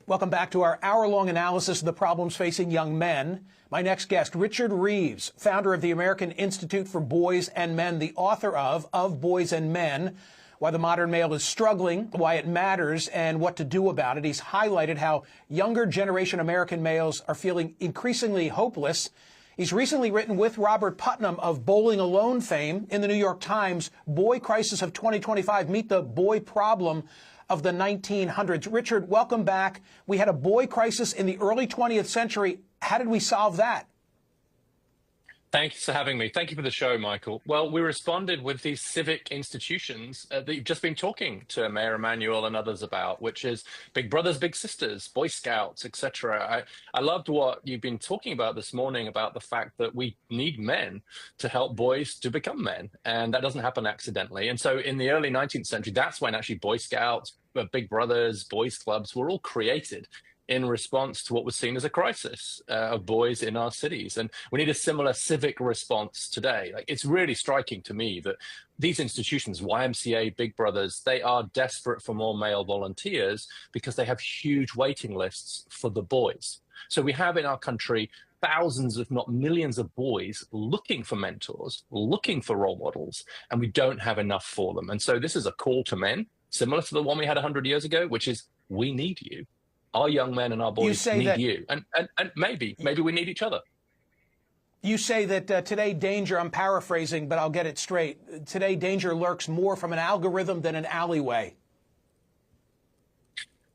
Welcome back to our hour-long analysis of the problems facing young men. My next guest, Richard Reeves, founder of the American Institute for Boys and Men, the author of Boys and Men, Why the Modern Male is Struggling, Why It Matters, and What to Do About It. He's highlighted how younger generation American males are feeling increasingly hopeless. He's recently written with Robert Putnam of Bowling Alone fame in the New York Times, Boy Crisis of 2025, Meet the Boy Problem of the 1900s. Richard, welcome back. We had a boy crisis in the early 20th century. How did we solve that? Thanks for having me. Thank you for the show, Michael. Well, we responded with these civic institutions that you've just been talking to Mayor Emanuel and others about, which is Big Brothers, Big Sisters, Boy Scouts, etc. I loved what you've been talking about this morning about the fact that we need men to help boys to become men, and that doesn't happen accidentally. And so in the early 19th century, that's when actually Boy Scouts, Big Brothers, boys clubs were all created in response to what was seen as a crisis of boys in our cities. And we need a similar civic response today. Like, it's really striking to me that these institutions, YMCA, Big Brothers, they are desperate for more male volunteers because they have huge waiting lists for the boys. So we have in our country thousands, if not millions of boys looking for mentors, looking for role models, and we don't have enough for them. And so this is a call to men, similar to the one we had 100 years ago, which is, we need you. Our young men and our boys need you. And maybe we need each other. You say that today danger, I'm paraphrasing, but I'll get it straight. Today danger lurks more from an algorithm than an alleyway.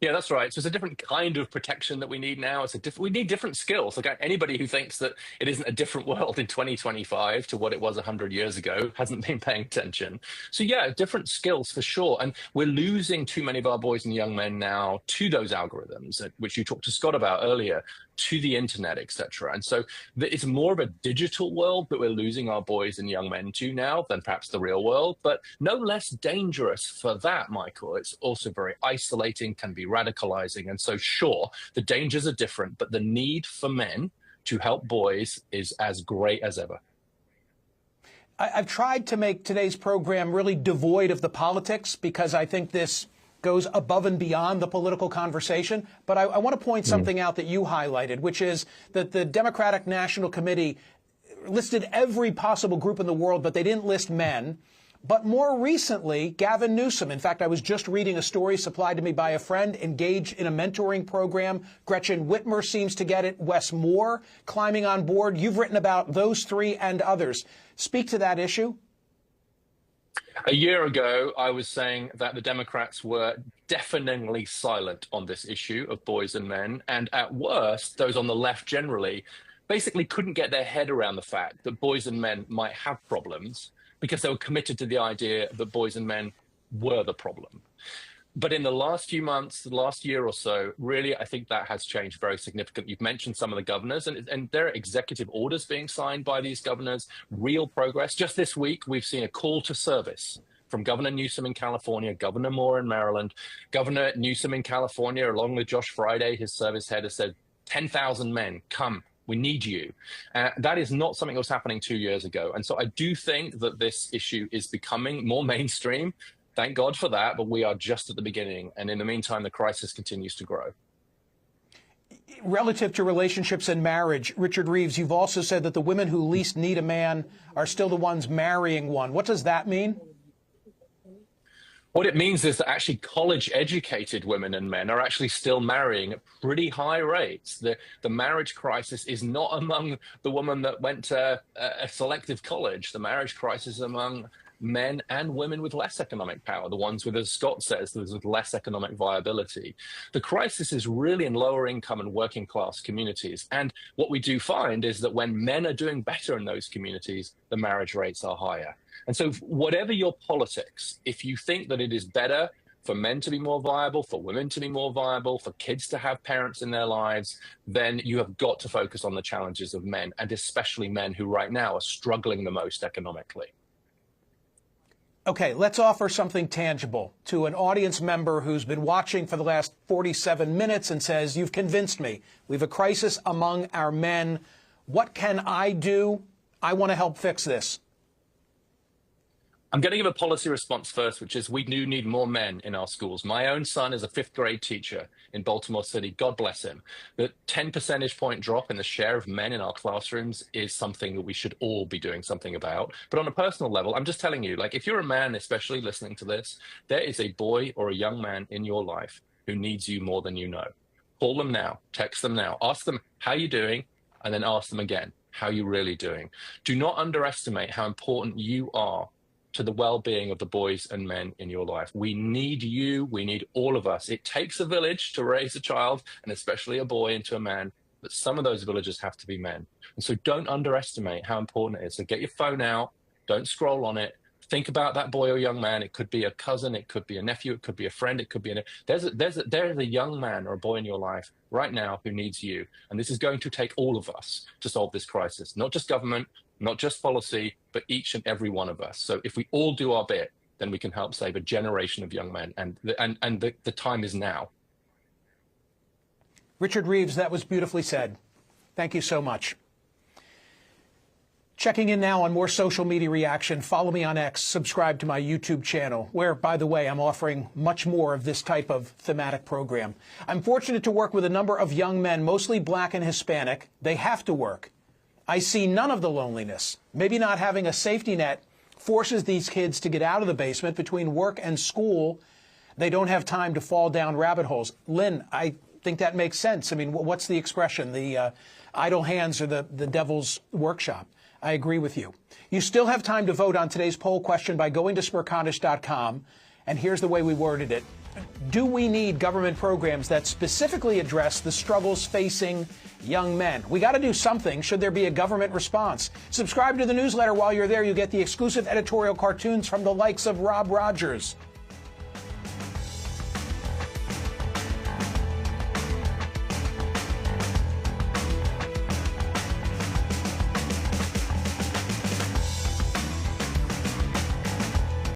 Yeah, that's right. So it's a different kind of protection that we need now. We need different skills. Like, anybody who thinks that it isn't a different world in 2025 to what it was 100 years ago hasn't been paying attention. So yeah, different skills for sure. And we're losing too many of our boys and young men now to those algorithms, which you talked to Scott about earlier, to the internet, etc. And so it's more of a digital world that we're losing our boys and young men to now than perhaps the real world, but no less dangerous for that, Michael. It's also very isolating, can be radicalizing. And so sure, the dangers are different, but the need for men to help boys is as great as ever. I've tried to make today's program really devoid of the politics because I think this goes above and beyond the political conversation. But I want to point something out that you highlighted, which is that the Democratic National Committee listed every possible group in the world, but they didn't list men. But more recently, Gavin Newsom, in fact, I was just reading a story supplied to me by a friend, engaged in a mentoring program. Gretchen Whitmer seems to get it. Wes Moore climbing on board. You've written about those three and others. Speak to that issue. A year ago, I was saying that the Democrats were deafeningly silent on this issue of boys and men. And at worst, those on the left generally basically couldn't get their head around the fact that boys and men might have problems because they were committed to the idea that boys and men were the problem. But in the last few months, the last year or so, really, I think that has changed very significantly. You've mentioned some of the governors, and there are executive orders being signed by these governors, real progress. Just this week, we've seen a call to service from Governor Newsom in California, Governor Moore in Maryland. Governor Newsom in California, along with Josh Friday, his service head, has said, 10,000 men, come. We need you. That is not something that was happening 2 years ago. And so I do think that this issue is becoming more mainstream. Thank God for that, but we are just at the beginning. And in the meantime, the crisis continues to grow. Relative to relationships and marriage, Richard Reeves, you've also said that the women who least need a man are still the ones marrying one. What does that mean? What it means is that actually college-educated women and men are actually still marrying at pretty high rates. The marriage crisis is not among the women that went to a selective college. The marriage crisis is among men and women with less economic power, the ones with, as Scott says, those with less economic viability. The crisis is really in lower income and working class communities. And what we do find is that when men are doing better in those communities, the marriage rates are higher. And so whatever your politics, if you think that it is better for men to be more viable, for women to be more viable, for kids to have parents in their lives, then you have got to focus on the challenges of men, and especially men who right now are struggling the most economically. Okay, let's offer something tangible to an audience member who's been watching for the last 47 minutes and says, you've convinced me. We have a crisis among our men. What can I do? I want to help fix this. I'm going to give a policy response first, which is we do need more men in our schools. My own son is a fifth grade teacher in Baltimore City. God bless him. The 10 percentage point drop in the share of men in our classrooms is something that we should all be doing something about. But on a personal level, I'm just telling you, like, if you're a man, especially listening to this, there is a boy or a young man in your life who needs you more than you know. Call them now, text them now, ask them, how you doing? And then ask them again, how you really doing? Do not underestimate how important you are to the well-being of the boys and men in your life. We need you. We need all of us. It takes a village to raise a child, and especially a boy into a man, but some of those villages have to be men. And so don't underestimate how important it is. So get your phone out. Don't scroll on it. Think about that boy or young man. It could be a cousin. It could be a nephew. It could be a friend. It could be there's a young man or a boy in your life right now who needs you. And this is going to take all of us to solve this crisis, not just government, not just policy, but each and every one of us. So if we all do our bit, then we can help save a generation of young men. And the time is now. Richard Reeves, that was beautifully said. Thank you so much. Checking in now on more social media reaction. Follow me on X. Subscribe to my YouTube channel, where, by the way, I'm offering much more of this type of thematic program. I'm fortunate to work with a number of young men, mostly black and Hispanic. They have to work. I see none of the loneliness. Maybe not having a safety net forces these kids to get out of the basement. Between work and school, they don't have time to fall down rabbit holes. Lynn, I think that makes sense. I mean, what's the expression? The idle hands are the devil's workshop. I agree with you. You still have time to vote on today's poll question by going to Smerconish.com. And here's the way we worded it. Do we need government programs that specifically address the struggles facing young men? We got to do something. Should there be a government response? Subscribe to the newsletter while you're there. You get the exclusive editorial cartoons from the likes of Rob Rogers.